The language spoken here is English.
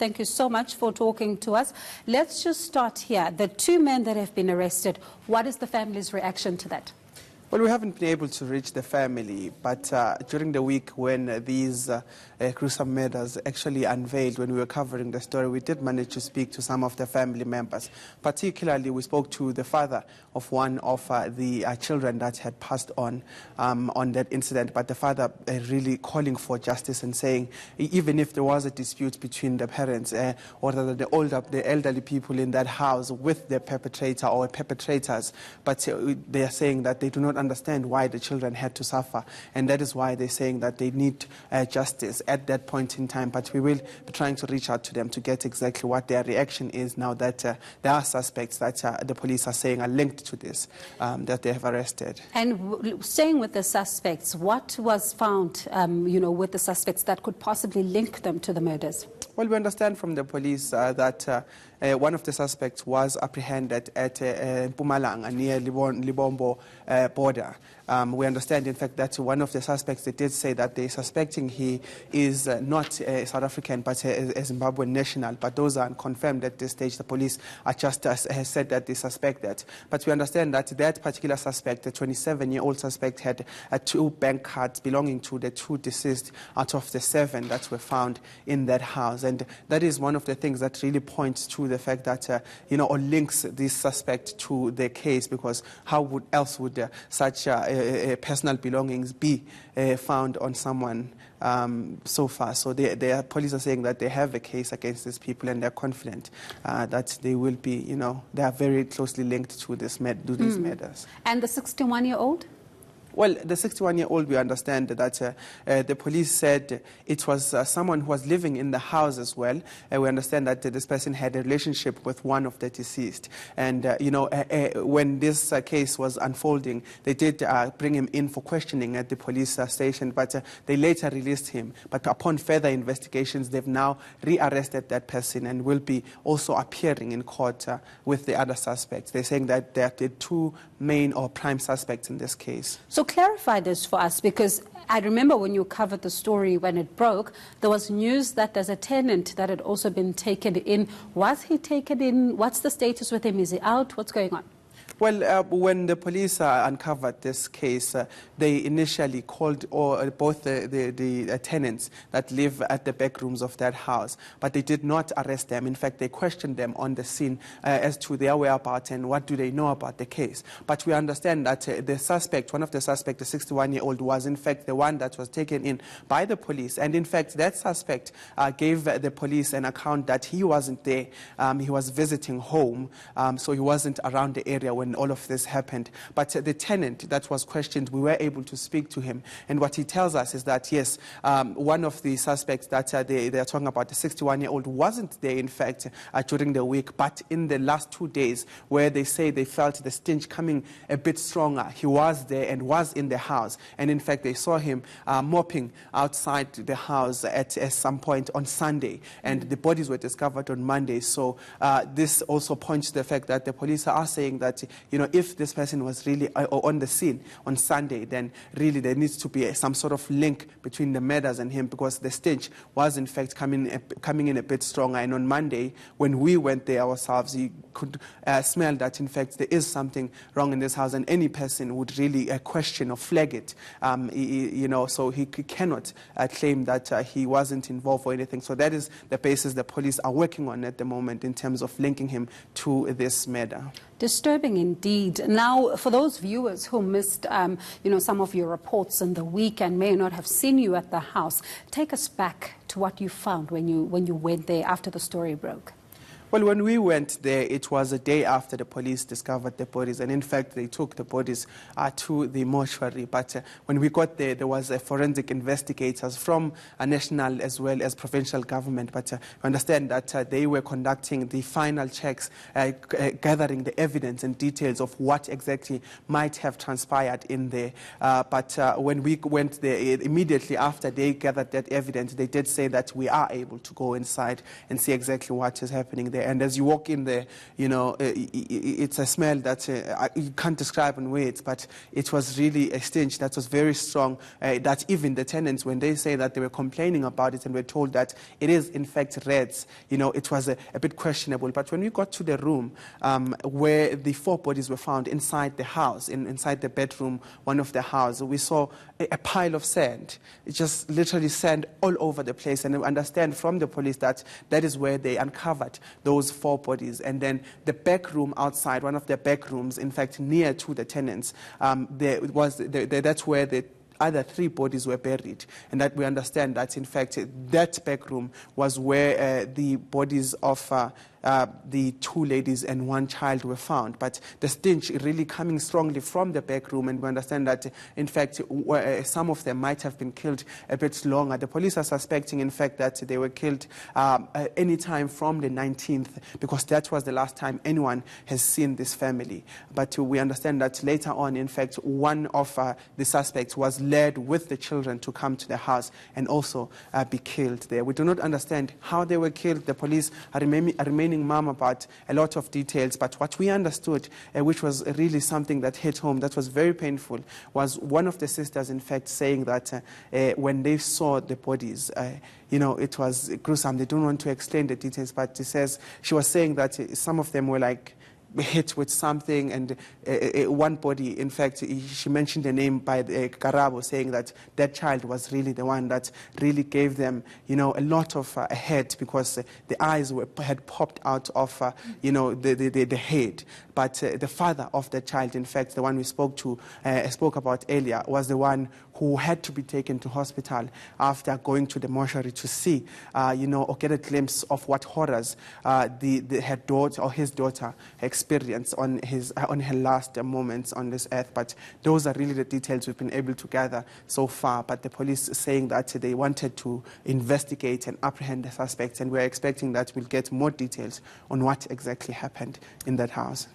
Thank you so much for talking to us. Let's just start here. The two men that have been arrested, what is the family's reaction to that? Well, we haven't been able to reach the family, but during the week when these gruesome murders actually unveiled, when we were covering the story, we did manage to speak to some of the family members. Particularly, we spoke to the father of one of the children that had passed on that incident, but the father really calling for justice and saying even if there was a dispute between the parents or the elderly people in that house with the perpetrator or perpetrators, but they are saying that they do not understand why the children had to suffer, and that is why they're saying that they need justice at that point in time. But we will be trying to reach out to them to get exactly what their reaction is now that there are suspects that the police are saying are linked to this, that they have arrested. And staying with the suspects, what was found, with the suspects that could possibly link them to the murders? Well, we understand from the police that one of the suspects was apprehended at Mpumalanga near Libombo border. We understand, in fact, that one of the suspects, they did say that they're suspecting he is not a South African but a Zimbabwean national, but those are confirmed at this stage. The police are just has said that they suspect that. But we understand that that particular suspect, the 27-year-old suspect, had 2 bank cards belonging to the 2 deceased out of the 7 that were found in that house. And that is one of the things that really points to the fact that, or links this suspect to the case, because how else would such personal belongings be found on someone so far? So the police are saying that they have a case against these people, and they're confident that they will be, they are very closely linked to these murders. And the 61-year-old? Well, the 61-year-old, we understand that the police said it was someone who was living in the house as well. We understand that this person had a relationship with one of the deceased. And, when this case was unfolding, they did bring him in for questioning at the police station, but they later released him. But upon further investigations, they've now rearrested that person and will be also appearing in court with the other suspects. They're saying that they are the 2 main or prime suspects in this case. So clarify this for us, because I remember when you covered the story when it broke, there was news that there's a tenant that had also been taken in. Was he taken in? What's the status with him? Is he out? What's going on? Well, when the police uncovered this case, they initially called both the tenants that live at the back rooms of that house, but they did not arrest them. In fact, they questioned them on the scene as to their whereabouts and what do they know about the case. But we understand that the suspect, one of the suspects, the 61-year-old, was in fact the one that was taken in by the police. And in fact, that suspect gave the police an account that he wasn't there. He was visiting home, so he wasn't around the area when all of this happened. But the tenant that was questioned, we were able to speak to him, and what he tells us is that yes, one of the suspects that they are talking about, the 61-year-old, wasn't there in fact during the week, but in the last 2 days where they say they felt the stench coming a bit stronger, he was there and was in the house. And in fact, they saw him mopping outside the house at some point on Sunday, and the bodies were discovered on Monday. So this also points to the fact that the police are saying that if this person was really on the scene on Sunday, then really there needs to be some sort of link between the murders and him, because the stench was in fact coming in a bit stronger. And on Monday, when we went there ourselves, you could smell that in fact there is something wrong in this house, and any person would really question or flag it. So he cannot claim that he wasn't involved or anything. So that is the basis the police are working on at the moment in terms of linking him to this murder. Disturbing indeed. Now, for those viewers who missed, some of your reports in the week and may not have seen you at the house, take us back to what you found when you went there after the story broke. Well, when we went there, it was a day after the police discovered the bodies, and in fact, they took the bodies to the mortuary. But when we got there, there was a forensic investigators from a national as well as provincial government. But we understand that they were conducting the final checks, gathering the evidence and details of what exactly might have transpired in there. But when we went there, immediately after they gathered that evidence, they did say that we are able to go inside and see exactly what is happening there. there. And as you walk in there, it's a smell that you can't describe in words, but it was really a stench that was very strong, that even the tenants, when they say that they were complaining about it and were told that it is in fact rats, it was a bit questionable. But when we got to the room where the 4 bodies were found inside the house, inside the bedroom, one of the house, we saw a pile of sand. It's just literally sand all over the place. And we understand from the police that that is where they uncovered those 4 bodies. And then the back room outside, one of the back rooms, in fact, near to the tenants, that's where the other 3 bodies were buried. And that we understand that, in fact, that back room was where the bodies of the 2 ladies and 1 child were found. But the stench really coming strongly from the back room, and we understand that, in fact, some of them might have been killed a bit longer. The police are suspecting, in fact, that they were killed any time from the 19th, because that was the last time anyone has seen this family. But we understand that later on, in fact, one of the suspects was led with the children to come to the house and also be killed there. We do not understand how they were killed. The police are remaining mum about a lot of details, but what we understood, which was really something that hit home, that was very painful, was one of the sisters, in fact, saying that when they saw the bodies, it was gruesome. They don't want to explain the details, but she was saying that some of them were like hit with something, and one body, in fact, she mentioned the name by Karabo, saying that that child was really the one that really gave them, a lot of a head, because the eyes had popped out of, the head. But the father of the child, in fact, the one we spoke about earlier, was the one who had to be taken to hospital after going to the mortuary to see, or get a glimpse of what horrors her daughter or his daughter experienced on her last moments on this earth. But those are really the details we've been able to gather so far. But the police saying that they wanted to investigate and apprehend the suspects, and we're expecting that we'll get more details on what exactly happened in that house.